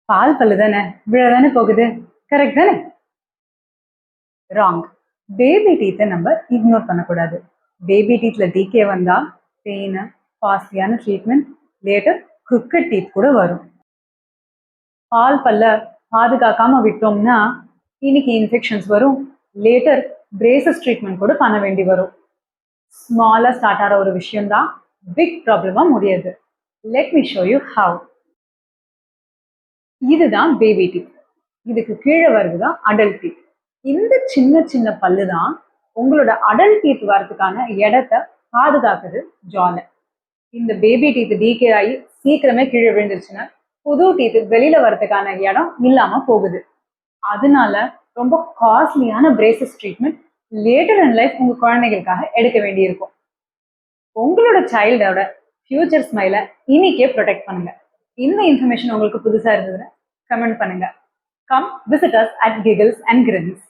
பால் பல்லு தானே, விழதானே போகுது. கரெக்ட் தானே? ராங். பேபி டீத்தை நம்ம இக்னோர் பண்ணக்கூடாது. பேபி டீத்ல டிகே வந்தா பெயின், காஸ்ட்லியான ட்ரீட்மெண்ட், லேட்டர் crooked டீத் கூட வரும். பால் பல்ல பாதுகாக்காம விட்டோம்னா இன்னைக்கு இன்ஃபெக்ஷன்ஸ் வரும், லேட்டர் பிரேசஸ் ட்ரீட்மெண்ட் கூட பண்ண வேண்டி வரும். ஸ்மாலா ஸ்டார்ட் ஆகிற ஒரு விஷயம் தான் பிக் ப்ராப்ளமா முடியாது. Let me show you how. இதுதான் பேபி டீத். இதுக்கு கீழே வருதுதான் அடல்ட் டீத். இந்த சின்ன சின்ன பல்லு தான் உங்களோட அடல்ட் டீத் வரதுக்கான இடத்தை பாதுகாக்குது ஜால. இந்த பேபி டீத் டிகே ஆகி சீக்கிரமே கீழே விழுந்துருச்சுன்னா புது டீத் வெளியில வரதுக்கான இடம் இல்லாம போகுது. அதனால ரொம்ப காஸ்ட்லியான braces treatment later in life உங்க குழந்தைகளுக்காக எடுக்க வேண்டியிருக்கும். உங்களோட சைல்டோட ஃபியூச்சர் ஸ்மைலை இன்னைக்கே ப்ரொடெக்ட் பண்ணுங்க. இந்த இன்ஃபர்மேஷன் உங்களுக்கு புதுசா இருந்ததுன்னா கமெண்ட் பண்ணுங்க. Come visit us at Giggles and கிரின்ஸ்.